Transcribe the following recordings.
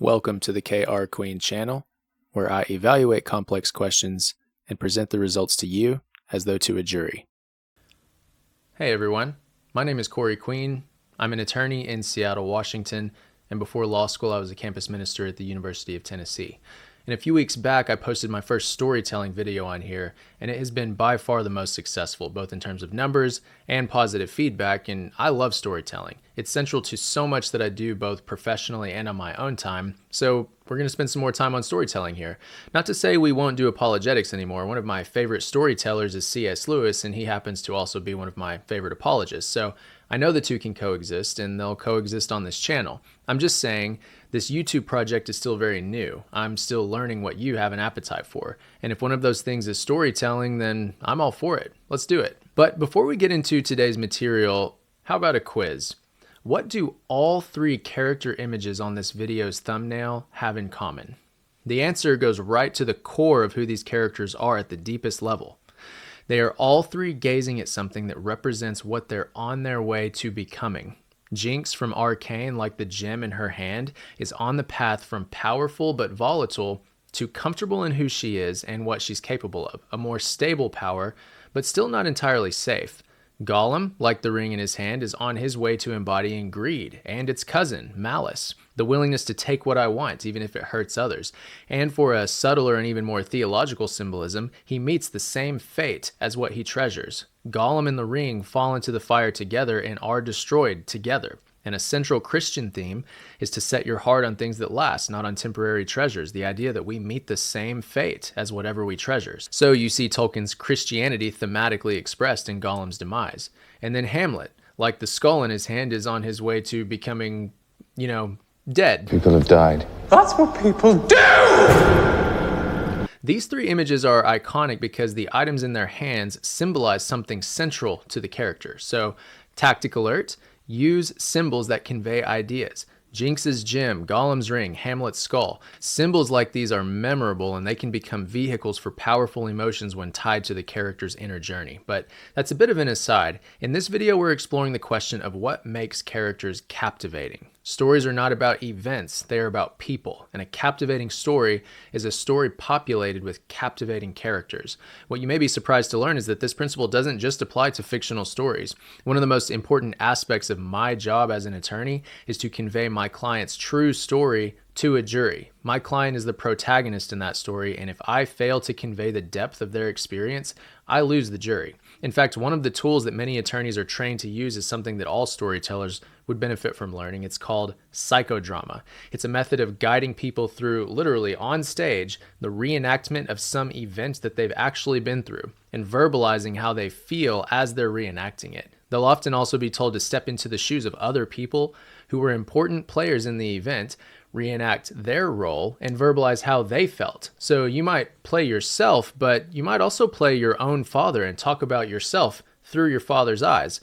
Welcome to the KR Queen channel, where I evaluate complex questions and present the results to you as though to a jury. Hey everyone, my name is Corey Queen. I'm an attorney in Seattle, Washington, and before law school I was a campus minister at the University of Tennessee. And a few weeks back I posted my first storytelling video on here, and it has been by far the most successful, both in terms of numbers and positive feedback, and I love storytelling. It's central to so much that I do both professionally and on my own time, so we're going to spend some more time on storytelling here. Not to say we won't do apologetics anymore. One of my favorite storytellers is C.S. Lewis, and he happens to also be one of my favorite apologists, so I know the two can coexist, and they'll coexist on this channel. I'm just saying this YouTube project is still very new. I'm still learning what you have an appetite for, and if one of those things is storytelling, then I'm all for it. Let's do it. But before we get into today's material, how about a quiz? What do all three character images on this video's thumbnail have in common? The answer goes right to the core of who these characters are at the deepest level. They are all three gazing at something that represents what they're on their way to becoming. Jinx from Arcane, like the gem in her hand, is on the path from powerful but volatile to comfortable in who she is and what she's capable of, a more stable power, but still not entirely safe. Gollum, like the ring in his hand, is on his way to embodying greed, and its cousin, malice, the willingness to take what I want, even if it hurts others. And for a subtler and even more theological symbolism, he meets the same fate as what he treasures. Gollum and the ring fall into the fire together and are destroyed together. And a central Christian theme is to set your heart on things that last, not on temporary treasures. The idea that we meet the same fate as whatever we treasures. So you see Tolkien's Christianity thematically expressed in Gollum's demise. And then Hamlet, like the skull in his hand, is on his way to becoming, dead. People have died. That's what people do! These three images are iconic because the items in their hands symbolize something central to the character. So, tactic alert. Use symbols that convey ideas. Jinx's gem, Gollum's ring, Hamlet's skull. Symbols like these are memorable and they can become vehicles for powerful emotions when tied to the character's inner journey. But that's a bit of an aside. In this video, we're exploring the question of what makes characters captivating. Stories are not about events, they are about people. And a captivating story is a story populated with captivating characters. What you may be surprised to learn is that this principle doesn't just apply to fictional stories. One of the most important aspects of my job as an attorney is to convey my client's true story to a jury. My client is the protagonist in that story, and if I fail to convey the depth of their experience, I lose the jury. In fact, one of the tools that many attorneys are trained to use is something that all storytellers would benefit from learning. It's called psychodrama. It's a method of guiding people through, literally on stage, the reenactment of some event that they've actually been through, and verbalizing how they feel as they're reenacting it. They'll often also be told to step into the shoes of other people who were important players in the event, reenact their role, and verbalize how they felt. So you might play yourself, but you might also play your own father and talk about yourself through your father's eyes.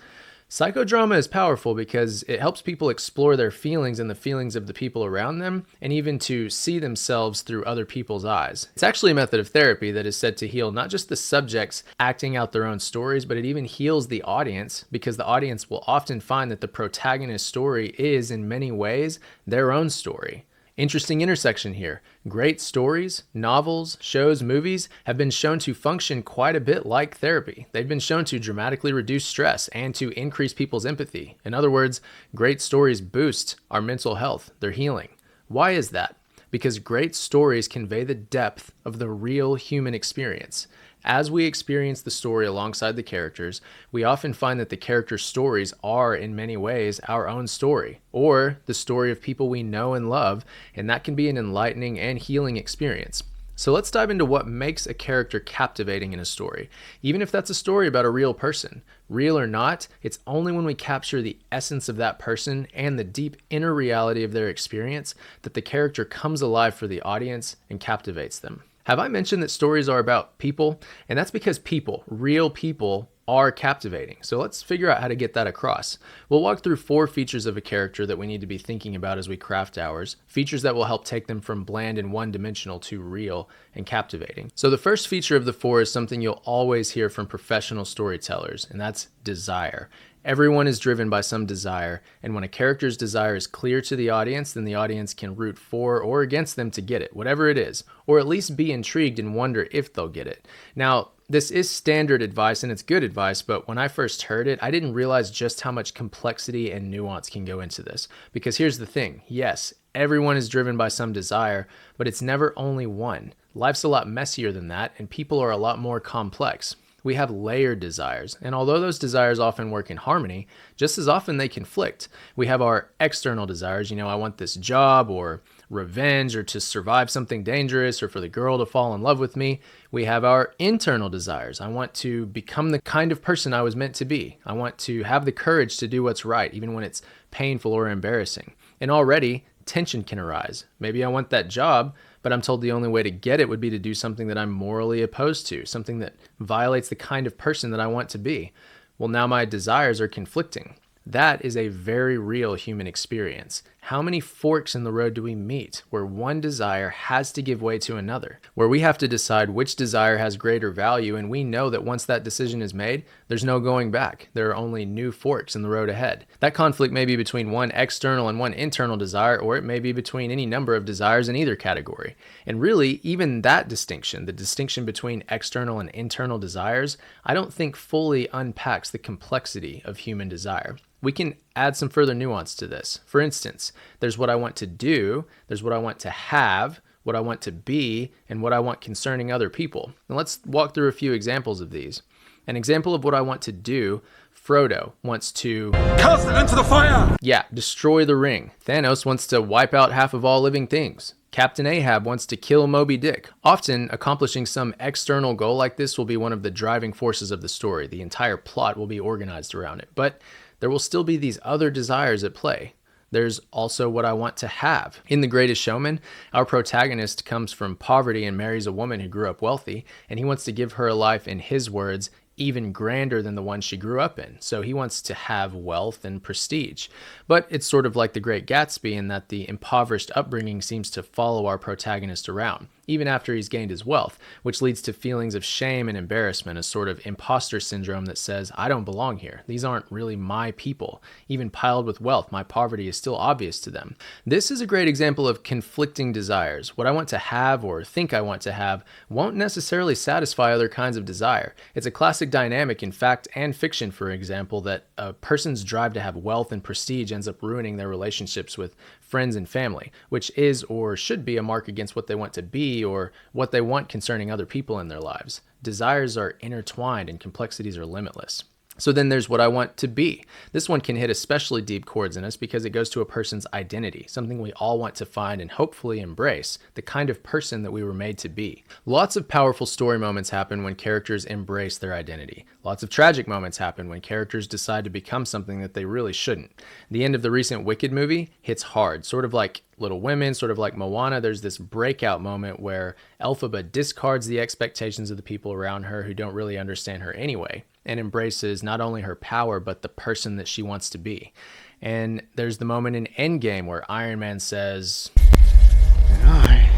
Psychodrama is powerful because it helps people explore their feelings and the feelings of the people around them, and even to see themselves through other people's eyes. It's actually a method of therapy that is said to heal not just the subjects acting out their own stories, but it even heals the audience, because the audience will often find that the protagonist's story is, in many ways, their own story. Interesting intersection here. Great stories, novels, shows, movies have been shown to function quite a bit like therapy. They've been shown to dramatically reduce stress and to increase people's empathy. In other words, great stories boost our mental health, their healing. Why is that? Because great stories convey the depth of the real human experience. As we experience the story alongside the characters, we often find that the characters' stories are, in many ways, our own story, or the story of people we know and love, and that can be an enlightening and healing experience. So let's dive into what makes a character captivating in a story, even if that's a story about a real person. Real or not, it's only when we capture the essence of that person and the deep inner reality of their experience that the character comes alive for the audience and captivates them. Have I mentioned that stories are about people? And that's because people, real people, are captivating. So let's figure out how to get that across. We'll walk through 4 features of a character that we need to be thinking about as we craft ours, features that will help take them from bland and one-dimensional to real and captivating. So the first feature of the 4 is something you'll always hear from professional storytellers, and that's desire. Everyone is driven by some desire, and when a character's desire is clear to the audience, then the audience can root for or against them to get it, whatever it is, or at least be intrigued and wonder if they'll get it. Now, this is standard advice and it's good advice, but when I first heard it, I didn't realize just how much complexity and nuance can go into this. Because here's the thing, yes, everyone is driven by some desire, but it's never only one. Life's a lot messier than that, and people are a lot more complex. We have layered desires, and although those desires often work in harmony, just as often they conflict. We have our external desires, I want this job, or revenge, or to survive something dangerous, or for the girl to fall in love with me. We have our internal desires. I want to become the kind of person I was meant to be. I want to have the courage to do what's right, even when it's painful or embarrassing. And already, tension can arise. Maybe I want that job, but I'm told the only way to get it would be to do something that I'm morally opposed to, something that violates the kind of person that I want to be. Well, now my desires are conflicting. That is a very real human experience. How many forks in the road do we meet where one desire has to give way to another, where we have to decide which desire has greater value, and we know that once that decision is made, there's no going back. There are only new forks in the road ahead. That conflict may be between one external and one internal desire, or it may be between any number of desires in either category. And really, even that distinction, the distinction between external and internal desires, I don't think fully unpacks the complexity of human desire. We can add some further nuance to this. For instance, there's what I want to do, there's what I want to have, what I want to be, and what I want concerning other people. And let's walk through a few examples of these. An example of what I want to do, Frodo wants to cast it into the fire! Yeah, destroy the ring. Thanos wants to wipe out half of all living things. Captain Ahab wants to kill Moby Dick. Often, accomplishing some external goal like this will be one of the driving forces of the story. The entire plot will be organized around it. But there will still be these other desires at play. There's also what I want to have. In The Greatest Showman, our protagonist comes from poverty and marries a woman who grew up wealthy, and he wants to give her a life, in his words, even grander than the one she grew up in. So he wants to have wealth and prestige. But it's sort of like The Great Gatsby in that the impoverished upbringing seems to follow our protagonist around, even after he's gained his wealth, which leads to feelings of shame and embarrassment, a sort of imposter syndrome that says, I don't belong here. These aren't really my people. Even piled with wealth, my poverty is still obvious to them. This is a great example of conflicting desires. What I want to have or think I want to have won't necessarily satisfy other kinds of desire. It's a classic dynamic in fact and fiction, for example, that a person's drive to have wealth and prestige ends up ruining their relationships with friends and family, which is or should be a mark against what they want to be or what they want concerning other people in their lives. Desires are intertwined and complexities are limitless. So then there's what I want to be. This one can hit especially deep chords in us because it goes to a person's identity, something we all want to find and hopefully embrace, the kind of person that we were made to be. Lots of powerful story moments happen when characters embrace their identity. Lots of tragic moments happen when characters decide to become something that they really shouldn't. The end of the recent Wicked movie hits hard, sort of like Little Women, sort of like Moana. There's this breakout moment where Elphaba discards the expectations of the people around her who don't really understand her anyway, and embraces not only her power, but the person that she wants to be. And there's the moment in Endgame where Iron Man says, "And I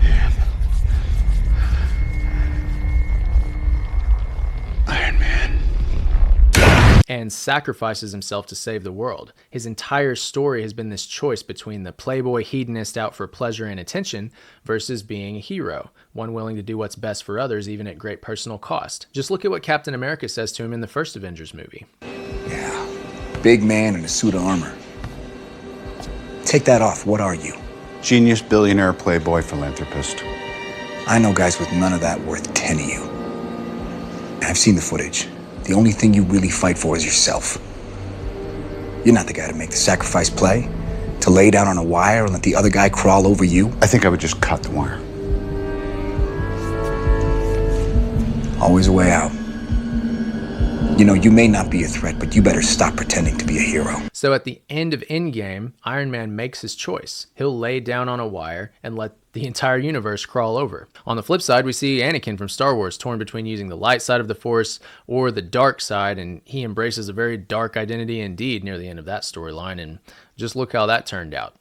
am Iron Man," and sacrifices himself to save the world. His entire story has been this choice between the playboy hedonist out for pleasure and attention versus being a hero, one willing to do what's best for others even at great personal cost. Just look at what Captain America says to him in the first Avengers movie. Yeah, big man in a suit of armor. Take that off, what are you? Genius, billionaire, playboy, philanthropist. I know guys with none of that worth 10 of you. I've seen the footage. The only thing you really fight for is yourself. You're not the guy to make the sacrifice play, to lay down on a wire and let the other guy crawl over you. I think I would just cut the wire. Always a way out. You know, you may not be a threat, but you better stop pretending to be a hero. So at the end of Endgame, Iron Man makes his choice. He'll lay down on a wire and let the entire universe crawl over. On the flip side, we see Anakin from Star Wars torn between using the light side of the Force or the dark side, and he embraces a very dark identity indeed near the end of that storyline, and just look how that turned out.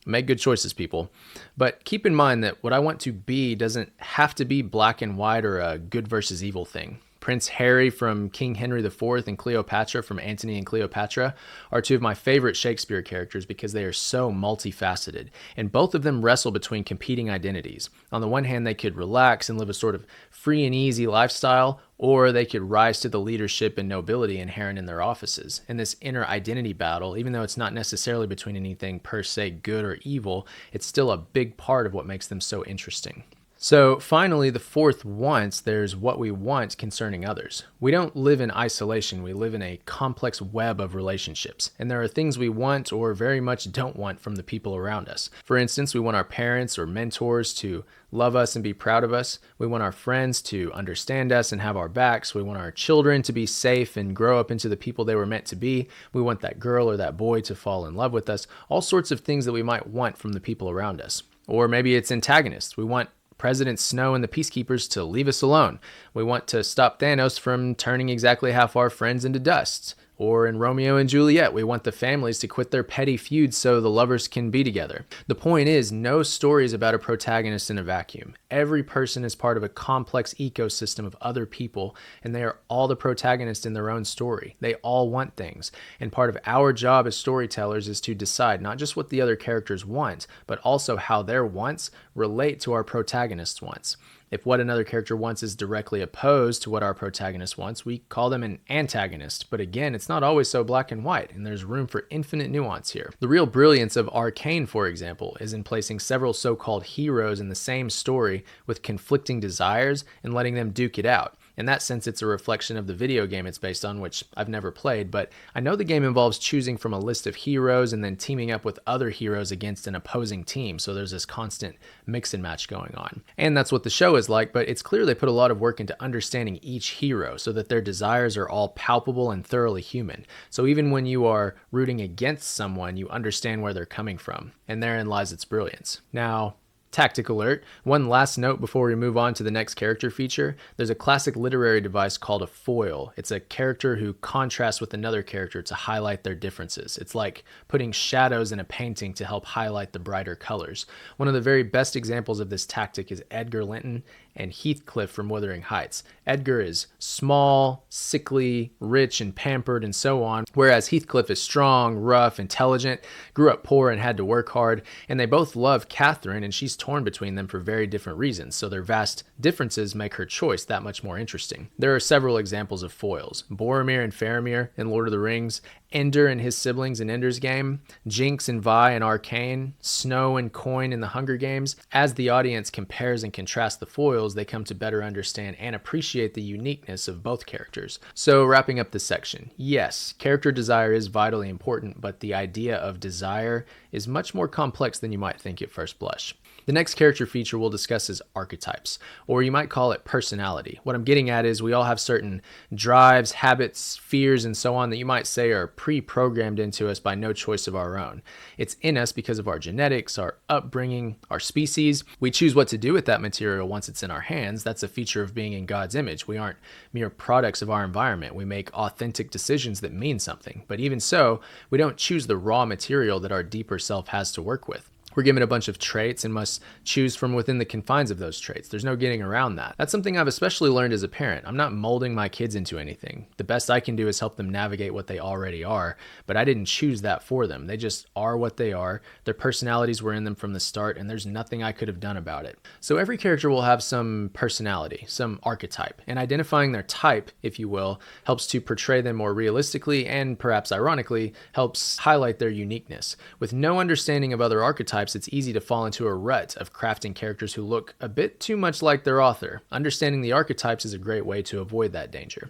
Make good choices, people. But keep in mind that what I want to be doesn't have to be black and white or a good versus evil thing. Prince Harry from King Henry IV and Cleopatra from Antony and Cleopatra are two of my favorite Shakespeare characters because they are so multifaceted, and both of them wrestle between competing identities. On the one hand, they could relax and live a sort of free and easy lifestyle, or they could rise to the leadership and nobility inherent in their offices. And this inner identity battle, even though it's not necessarily between anything per se good or evil, it's still a big part of what makes them so interesting. So finally, the fourth want, there's what we want concerning others. We don't live in isolation. We live in a complex web of relationships. And there are things we want or very much don't want from the people around us. For instance, we want our parents or mentors to love us and be proud of us. We want our friends to understand us and have our backs. We want our children to be safe and grow up into the people they were meant to be. We want that girl or that boy to fall in love with us. All sorts of things that we might want from the people around us. Or maybe it's antagonists. We want President Snow and the Peacekeepers to leave us alone. We want to stop Thanos from turning exactly half our friends into dust. Or in Romeo and Juliet, we want the families to quit their petty feuds so the lovers can be together. The point is, no story is about a protagonist in a vacuum. Every person is part of a complex ecosystem of other people, and they are all the protagonists in their own story. They all want things. And part of our job as storytellers is to decide not just what the other characters want, but also how their wants relate to our protagonist's wants. If what another character wants is directly opposed to what our protagonist wants, we call them an antagonist. But again, it's not always so black and white, and there's room for infinite nuance here. The real brilliance of Arcane, for example, is in placing several so-called heroes in the same story with conflicting desires and letting them duke it out. In that sense, it's a reflection of the video game it's based on, which I've never played, but I know the game involves choosing from a list of heroes and then teaming up with other heroes against an opposing team, so there's this constant mix and match going on. And that's what the show is like, but it's clear they put a lot of work into understanding each hero so that their desires are all palpable and thoroughly human. So even when you are rooting against someone, you understand where they're coming from, and therein lies its brilliance. Now, tactic alert. One last note before we move on to the next character feature. There's a classic literary device called a foil. It's a character who contrasts with another character to highlight their differences. It's like putting shadows in a painting to help highlight the brighter colors. One of the very best examples of this tactic is Edgar Linton and Heathcliff from Wuthering Heights. Edgar is small, sickly, rich, and pampered, and so on, whereas Heathcliff is strong, rough, intelligent, grew up poor and had to work hard, and they both love Catherine, and she's torn between them for very different reasons, so their vast differences make her choice that much more interesting. There are several examples of foils. Boromir and Faramir in Lord of the Rings, Ender and his siblings in Ender's Game, Jinx and Vi in Arcane, Snow and Coin in the Hunger Games. As the audience compares and contrasts the foils, they come to better understand and appreciate the uniqueness of both characters. So wrapping up this section, yes, character desire is vitally important, but the idea of desire is much more complex than you might think at first blush. The next character feature we'll discuss is archetypes, or you might call it personality. What I'm getting at is we all have certain drives, habits, fears, and so on that you might say are pre-programmed into us by no choice of our own. It's in us because of our genetics, our upbringing, our species. We choose what to do with that material once it's in our hands. That's a feature of being in God's image. We aren't mere products of our environment. We make authentic decisions that mean something. But even so, we don't choose the raw material that our deeper self has to work with. We're given a bunch of traits and must choose from within the confines of those traits. There's no getting around that. That's something I've especially learned as a parent. I'm not molding my kids into anything. The best I can do is help them navigate what they already are, but I didn't choose that for them. They just are what they are. Their personalities were in them from the start, and there's nothing I could have done about it. So every character will have some personality, some archetype, and identifying their type, if you will, helps to portray them more realistically and perhaps ironically helps highlight their uniqueness. With no understanding of other archetypes, it's easy to fall into a rut of crafting characters who look a bit too much like their author. Understanding the archetypes is a great way to avoid that danger.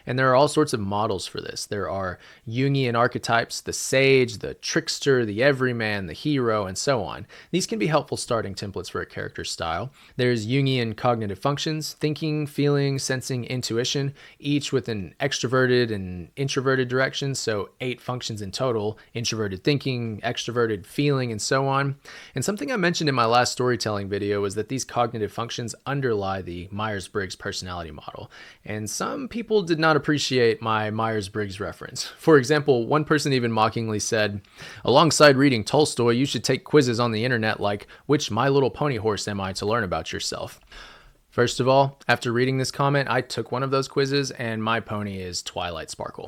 And there are all sorts of models for this. There are Jungian archetypes, the sage, the trickster, the everyman, the hero, and so on. These can be helpful starting templates for a character's style. There's Jungian cognitive functions, thinking, feeling, sensing, intuition, each with an extroverted and introverted direction, so 8 functions in total: introverted thinking, extroverted feeling, and so on. And something I mentioned in my last storytelling video was that these cognitive functions underlie the Myers-Briggs personality model. And some people did not appreciate my Myers-Briggs reference. For example, one person even mockingly said, "Alongside reading Tolstoy, you should take quizzes on the internet like, which My Little Pony horse am I to learn about yourself?" First of all, after reading this comment, I took one of those quizzes and my pony is Twilight Sparkle.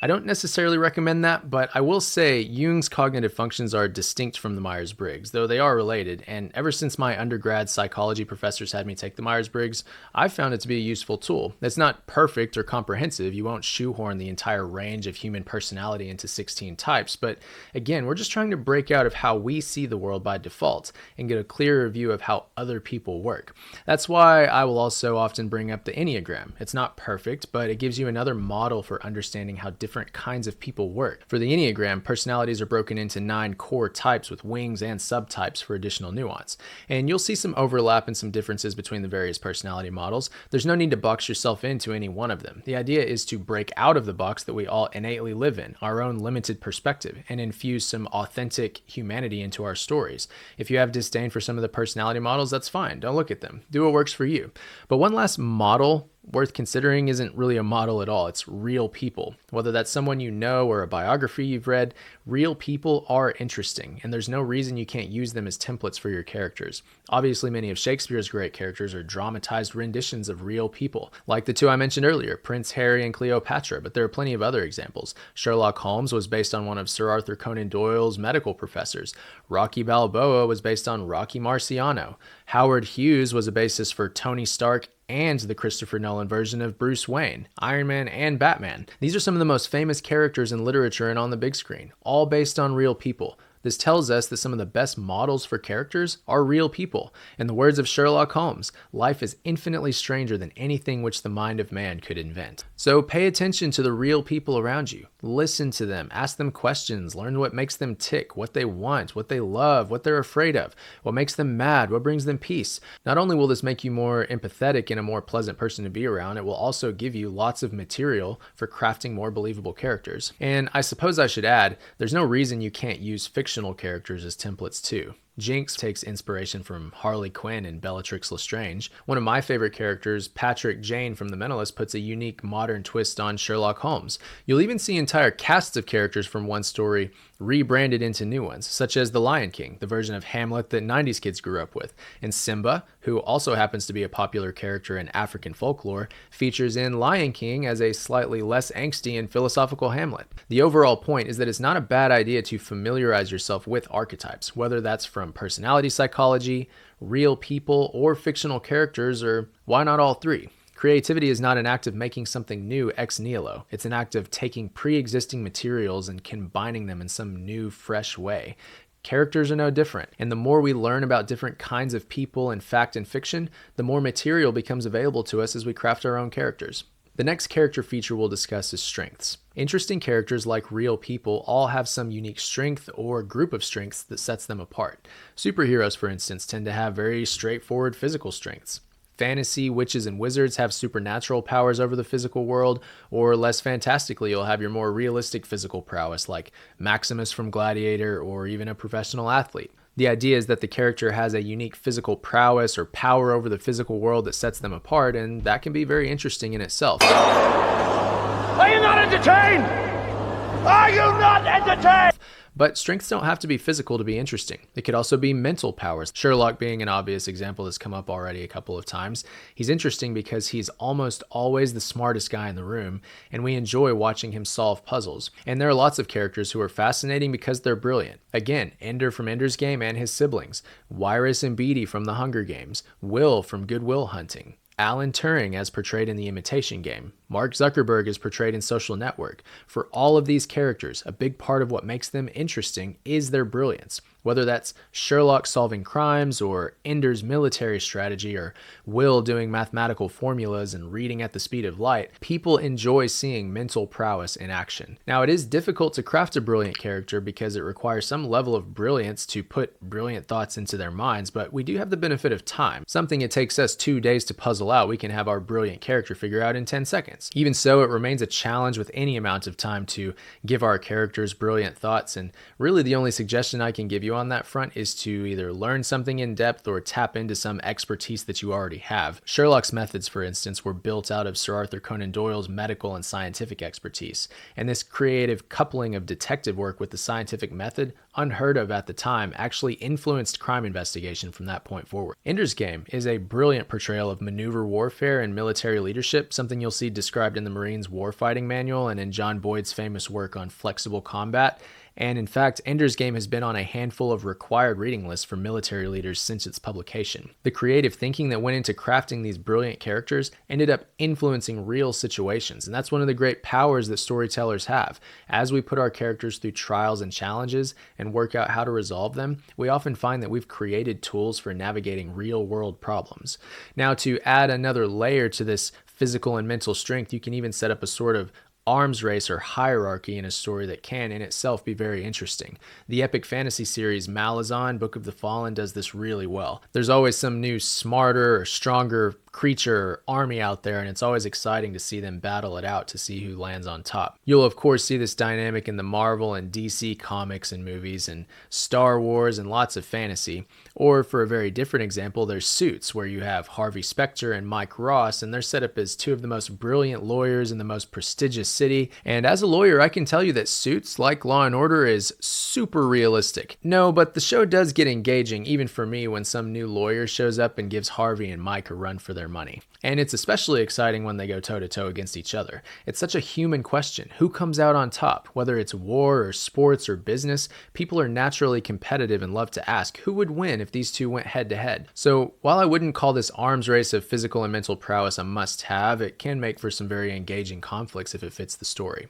I don't necessarily recommend that, but I will say Jung's cognitive functions are distinct from the Myers-Briggs, though they are related, and ever since my undergrad psychology professors had me take the Myers-Briggs, I've found it to be a useful tool. It's not perfect or comprehensive, you won't shoehorn the entire range of human personality into 16 types, but again, we're just trying to break out of how we see the world by default and get a clearer view of how other people work. That's why I will also often bring up the Enneagram. It's not perfect, but it gives you another model for understanding how different kinds of people work. For the Enneagram, personalities are broken into 9 core types with wings and subtypes for additional nuance. And you'll see some overlap and some differences between the various personality models. There's no need to box yourself into any one of them. The idea is to break out of the box that we all innately live in, our own limited perspective, and infuse some authentic humanity into our stories. If you have disdain for some of the personality models, that's fine. Don't look at them. Do what works for you. But one last model worth considering isn't really a model at all. It's real people. Whether that's someone you know or a biography you've read, real people are interesting, and there's no reason you can't use them as templates for your characters. Obviously, many of Shakespeare's great characters are dramatized renditions of real people, like the 2 I mentioned earlier, Prince Harry and Cleopatra, but there are plenty of other examples. Sherlock Holmes was based on one of Sir Arthur Conan Doyle's medical professors. Rocky Balboa was based on Rocky Marciano. Howard Hughes was a basis for Tony Stark and the Christopher Nolan version of Bruce Wayne, Iron Man, and Batman. These are some of the most famous characters in literature and on the big screen, all based on real people. This tells us that some of the best models for characters are real people. In the words of Sherlock Holmes, life is infinitely stranger than anything which the mind of man could invent. So pay attention to the real people around you. Listen to them, ask them questions, learn what makes them tick, what they want, what they love, what they're afraid of, what makes them mad, what brings them peace. Not only will this make you more empathetic and a more pleasant person to be around, it will also give you lots of material for crafting more believable characters. And I suppose I should add, there's no reason you can't use fictional characters as templates too. Jinx takes inspiration from Harley Quinn and Bellatrix Lestrange. One of my favorite characters, Patrick Jane from The Mentalist, puts a unique modern twist on Sherlock Holmes. You'll even see entire casts of characters from one story rebranded into new ones, such as The Lion King, the version of Hamlet that 90s kids grew up with. And Simba, who also happens to be a popular character in African folklore, features in Lion King as a slightly less angsty and philosophical Hamlet. The overall point is that it's not a bad idea to familiarize yourself with archetypes, whether that's from personality psychology, real people, or fictional characters, or why not all 3? Creativity is not an act of making something new ex nihilo. It's an act of taking pre-existing materials and combining them in some new, fresh way. Characters are no different, and the more we learn about different kinds of people in fact and fiction, the more material becomes available to us as we craft our own characters. The next character feature we'll discuss is strengths. Interesting characters like real people all have some unique strength or group of strengths that sets them apart. Superheroes, for instance, tend to have very straightforward physical strengths. Fantasy, witches, and wizards have supernatural powers over the physical world, or less fantastically, you'll have your more realistic physical prowess like Maximus from Gladiator or even a professional athlete. The idea is that the character has a unique physical prowess or power over the physical world that sets them apart, and that can be very interesting in itself. Are you not entertained? Are you not entertained? But strengths don't have to be physical to be interesting. It could also be mental powers. Sherlock being an obvious example that's come up already a couple of times. He's interesting because he's almost always the smartest guy in the room, and we enjoy watching him solve puzzles. And there are lots of characters who are fascinating because they're brilliant. Again, Ender from Ender's Game and his siblings, Wyrus and Beatty from The Hunger Games, Will from Good Will Hunting, Alan Turing as portrayed in The Imitation Game, Mark Zuckerberg is portrayed in Social Network. For all of these characters, a big part of what makes them interesting is their brilliance. Whether that's Sherlock solving crimes, or Ender's military strategy, or Will doing mathematical formulas and reading at the speed of light, people enjoy seeing mental prowess in action. Now, it is difficult to craft a brilliant character because it requires some level of brilliance to put brilliant thoughts into their minds, but we do have the benefit of time, something it takes us 2 days to puzzle puzzle out, we can have our brilliant character figure out in 10 seconds. Even so, it remains a challenge with any amount of time to give our characters brilliant thoughts, and really the only suggestion I can give you on that front is to either learn something in depth or tap into some expertise that you already have. Sherlock's methods, for instance, were built out of Sir Arthur Conan Doyle's medical and scientific expertise, and this creative coupling of detective work with the scientific method, unheard of at the time, actually influenced crime investigation from that point forward. Ender's Game is a brilliant portrayal of maneuver warfare and military leadership, something you'll see described in the Marines Warfighting Manual and in John Boyd's famous work on flexible combat. And in fact, Ender's Game has been on a handful of required reading lists for military leaders since its publication. The creative thinking that went into crafting these brilliant characters ended up influencing real situations, and that's one of the great powers that storytellers have. As we put our characters through trials and challenges and work out how to resolve them, we often find that we've created tools for navigating real-world problems. Now, to add another layer to this physical and mental strength, you can even set up a sort of arms race or hierarchy in a story that can in itself be very interesting. The epic fantasy series Malazan, Book of the Fallen, does this really well. There's always some new smarter or stronger creature or army out there, and it's always exciting to see them battle it out to see who lands on top. You'll of course see this dynamic in the Marvel and DC comics and movies and Star Wars and lots of fantasy. Or for a very different example, there's Suits, where you have Harvey Specter and Mike Ross, and they're set up as two of the most brilliant lawyers in the most prestigious city. And as a lawyer, I can tell you that Suits, like Law and Order, is super realistic. No, but the show does get engaging, even for me, when some new lawyer shows up and gives Harvey and Mike a run for their money. And it's especially exciting when they go toe-to-toe against each other. It's such a human question. Who comes out on top? Whether it's war or sports or business, people are naturally competitive and love to ask who would win if these two went head-to-head. So while I wouldn't call this arms race of physical and mental prowess a must-have, it can make for some very engaging conflicts if it fits the story.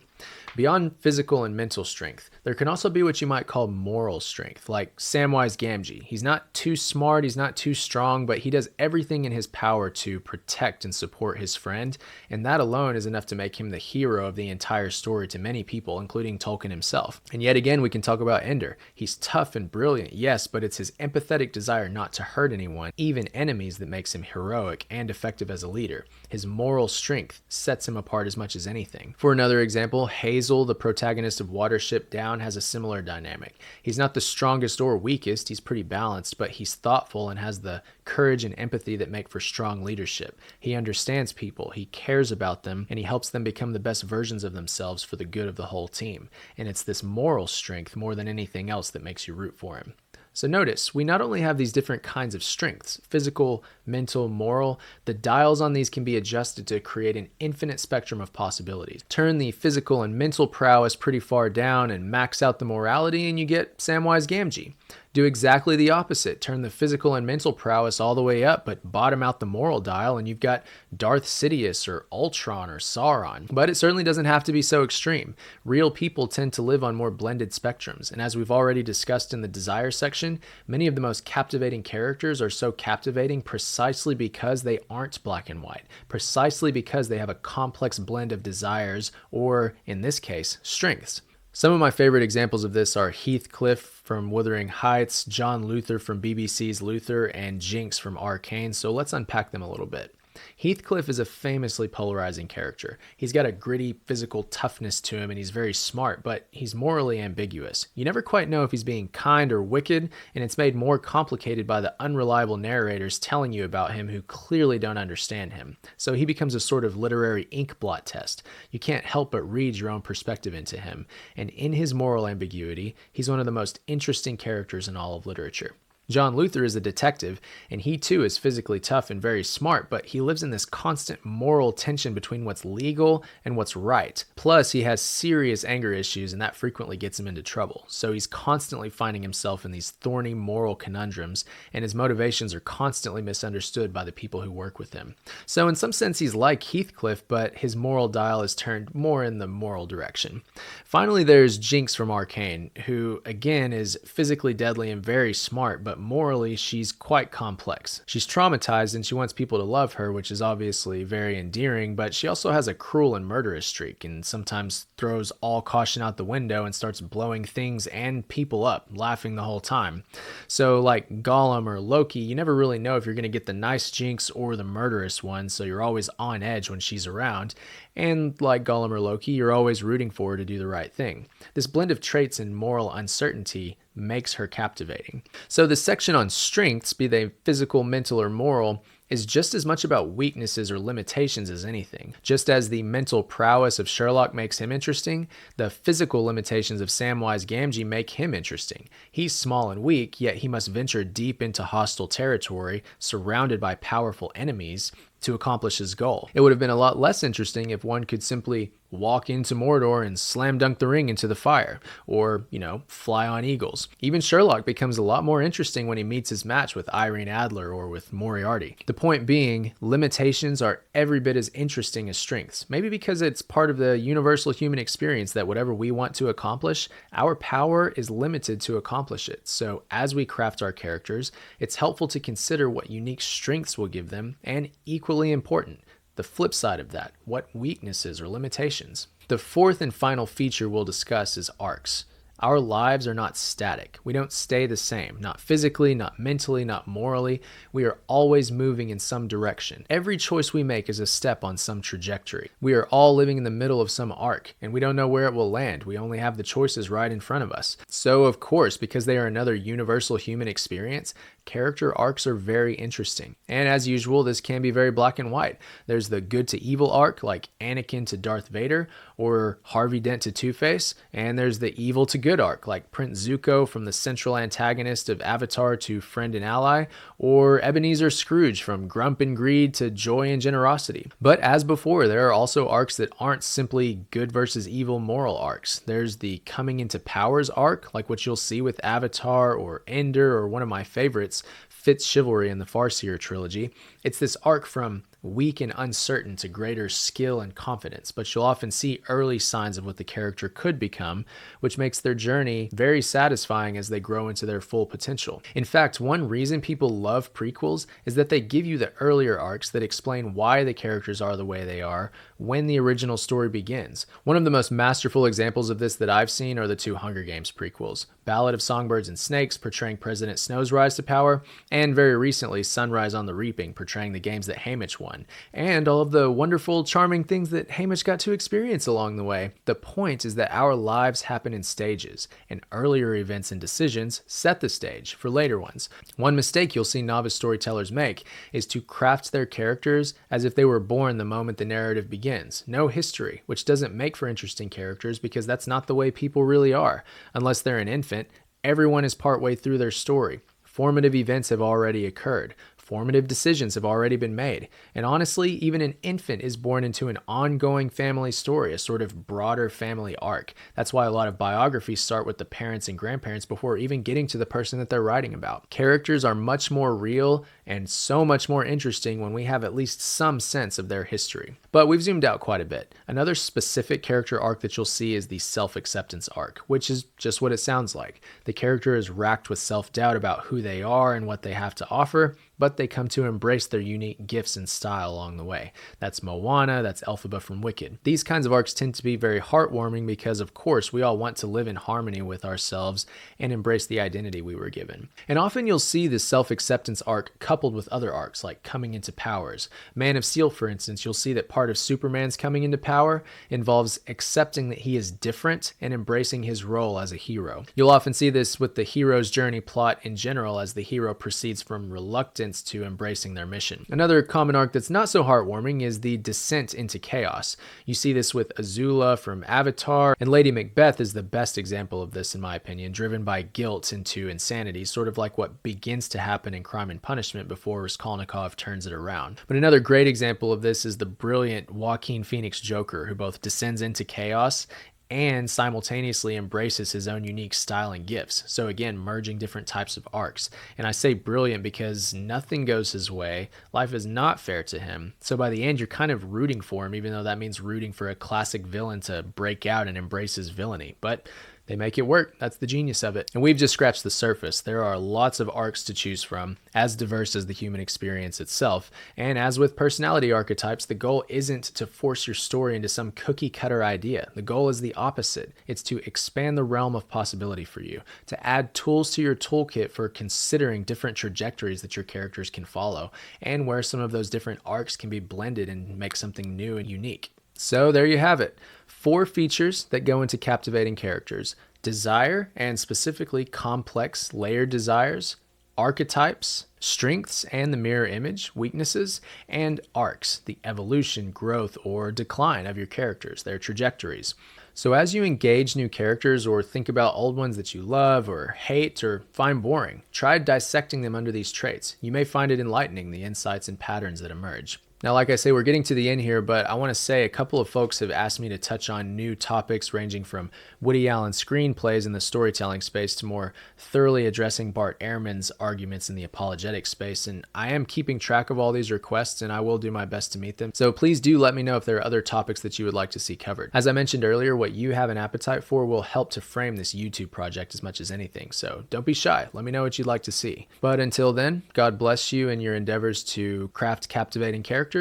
Beyond physical and mental strength, there can also be what you might call moral strength, like Samwise Gamgee. He's not too smart, he's not too strong, but he does everything in his power to protect and support his friend, and that alone is enough to make him the hero of the entire story to many people, including Tolkien himself. And yet again, we can talk about Ender. He's tough and brilliant, yes, but it's his empathetic desire not to hurt anyone, even enemies, that makes him heroic and effective as a leader. His moral strength sets him apart as much as anything. For another example, Hazel, the protagonist of Watership Down, has a similar dynamic. He's not the strongest or weakest, he's pretty balanced, but he's thoughtful and has the courage and empathy that make for strong leadership. He understands people, he cares about them, and he helps them become the best versions of themselves for the good of the whole team. And it's this moral strength more than anything else that makes you root for him. So notice, we not only have these different kinds of strengths, physical, mental, moral, the dials on these can be adjusted to create an infinite spectrum of possibilities. Turn the physical and mental prowess pretty far down and max out the morality and you get Samwise Gamgee. Do exactly the opposite. Turn the physical and mental prowess all the way up, but bottom out the moral dial, and you've got Darth Sidious or Ultron or Sauron. But it certainly doesn't have to be so extreme. Real people tend to live on more blended spectrums, and as we've already discussed in the desire section, many of the most captivating characters are so captivating precisely because they aren't black and white, precisely because they have a complex blend of desires, or in this case, strengths. Some of my favorite examples of this are Heathcliff from Wuthering Heights, John Luther from BBC's Luther, and Jinx from Arcane, so let's unpack them a little bit. Heathcliff is a famously polarizing character. He's got a gritty physical toughness to him and he's very smart, but he's morally ambiguous. You never quite know if he's being kind or wicked, and it's made more complicated by the unreliable narrators telling you about him who clearly don't understand him. So he becomes a sort of literary ink blot test. You can't help but read your own perspective into him, and in his moral ambiguity, he's one of the most interesting characters in all of literature. John Luther is a detective, and he too is physically tough and very smart, but he lives in this constant moral tension between what's legal and what's right. Plus, he has serious anger issues, and that frequently gets him into trouble. So he's constantly finding himself in these thorny moral conundrums, and his motivations are constantly misunderstood by the people who work with him. So in some sense, he's like Heathcliff, but his moral dial is turned more in the moral direction. Finally, there's Jinx from Arcane, who again is physically deadly and very smart, but but morally, she's quite complex. She's traumatized and she wants people to love her, which is obviously very endearing, but she also has a cruel and murderous streak and sometimes throws all caution out the window and starts blowing things and people up, laughing the whole time. So like Gollum or Loki, you never really know if you're going to get the nice Jinx or the murderous one, so you're always on edge when she's around. And like Gollum or Loki, you're always rooting for her to do the right thing. This blend of traits and moral uncertainty makes her captivating. So the section on strengths, be they physical, mental, or moral, is just as much about weaknesses or limitations as anything. Just as the mental prowess of Sherlock makes him interesting, the physical limitations of Samwise Gamgee make him interesting. He's small and weak, yet he must venture deep into hostile territory, surrounded by powerful enemies, to accomplish his goal. It would have been a lot less interesting if one could simply walk into Mordor and slam dunk the ring into the fire, or, fly on eagles. Even Sherlock becomes a lot more interesting when he meets his match with Irene Adler or with Moriarty. The point being, limitations are every bit as interesting as strengths. Maybe because it's part of the universal human experience that whatever we want to accomplish, our power is limited to accomplish it. So as we craft our characters, it's helpful to consider what unique strengths we'll give them, and equally important, the flip side of that, what weaknesses or limitations. The fourth and final feature we'll discuss is arcs. Our lives are not static. We don't stay the same, not physically, not mentally, not morally. We are always moving in some direction. Every choice we make is a step on some trajectory. We are all living in the middle of some arc, and we don't know where it will land. We only have the choices right in front of us. So, of course, because they are another universal human experience, character arcs are very interesting. And as usual, this can be very black and white. There's the good to evil arc, like Anakin to Darth Vader, or Harvey Dent to Two-Face, and there's the evil to good arc, like Prince Zuko from the central antagonist of Avatar to friend and ally, or Ebenezer Scrooge from grump and greed to joy and generosity. But as before, there are also arcs that aren't simply good versus evil moral arcs. There's the coming into powers arc, like what you'll see with Avatar or Ender, or one of my favorites, Fitz Chivalry in the Farseer trilogy. It's this arc from weak and uncertain to greater skill and confidence, but you'll often see early signs of what the character could become, which makes their journey very satisfying as they grow into their full potential. In fact, one reason people love prequels is that they give you the earlier arcs that explain why the characters are the way they are when the original story begins. One of the most masterful examples of this that I've seen are the two Hunger Games prequels, Ballad of Songbirds and Snakes portraying President Snow's rise to power, and very recently Sunrise on the Reaping portraying the games that Haymitch won, and all of the wonderful, charming things that Haymitch got to experience along the way. The point is that our lives happen in stages, and earlier events and decisions set the stage for later ones. One mistake you'll see novice storytellers make is to craft their characters as if they were born the moment the narrative begins. No history, which doesn't make for interesting characters because that's not the way people really are. Unless they're an infant, everyone is partway through their story. Formative events have already occurred. Formative decisions have already been made. And honestly, even an infant is born into an ongoing family story, a sort of broader family arc. That's why a lot of biographies start with the parents and grandparents before even getting to the person that they're writing about. Characters are much more real and so much more interesting when we have at least some sense of their history. But we've zoomed out quite a bit. Another specific character arc that you'll see is the self-acceptance arc, which is just what it sounds like. The character is racked with self-doubt about who they are and what they have to offer, but they come to embrace their unique gifts and style along the way. That's Moana, that's Elphaba from Wicked. These kinds of arcs tend to be very heartwarming because, of course, we all want to live in harmony with ourselves and embrace the identity we were given. And often you'll see this self-acceptance arc coupled with other arcs, like coming into powers. Man of Steel, for instance, you'll see that part of Superman's coming into power involves accepting that he is different and embracing his role as a hero. You'll often see this with the hero's journey plot in general as the hero proceeds from reluctance to embracing their mission. Another common arc that's not so heartwarming is the descent into chaos. You see this with Azula from Avatar, and Lady Macbeth is the best example of this in my opinion, driven by guilt into insanity, sort of like what begins to happen in Crime and Punishment before Raskolnikov turns it around. But another great example of this is the brilliant Joaquin Phoenix Joker, who both descends into chaos and simultaneously embraces his own unique style and gifts. So again, merging different types of arcs. And I say brilliant because nothing goes his way. Life is not fair to him. So by the end, you're kind of rooting for him, even though that means rooting for a classic villain to break out and embrace his villainy. But They make it work. That's the genius of it. And we've just scratched the surface. There are lots of arcs to choose from, as diverse as the human experience itself. And as with personality archetypes, the goal isn't to force your story into some cookie cutter idea. The goal is the opposite. It's to expand the realm of possibility for you, to add tools to your toolkit for considering different trajectories that your characters can follow, and where some of those different arcs can be blended and make something new and unique. So there you have it. 4 features that go into captivating characters: desire, and specifically complex layered desires; archetypes, strengths and the mirror image, weaknesses; and arcs, the evolution, growth, or decline of your characters, their trajectories. So as you engage new characters or think about old ones that you love or hate or find boring, try dissecting them under these traits. You may find it enlightening, the insights and patterns that emerge. Now, like I say, we're getting to the end here, but I want to say a couple of folks have asked me to touch on new topics ranging from Woody Allen screenplays in the storytelling space to more thoroughly addressing Bart Ehrman's arguments in the apologetic space. And I am keeping track of all these requests, and I will do my best to meet them. So please do let me know if there are other topics that you would like to see covered. As I mentioned earlier, what you have an appetite for will help to frame this YouTube project as much as anything. So don't be shy. Let me know what you'd like to see. But until then, God bless you in your endeavors to craft captivating characters,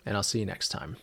and I'll see you next time.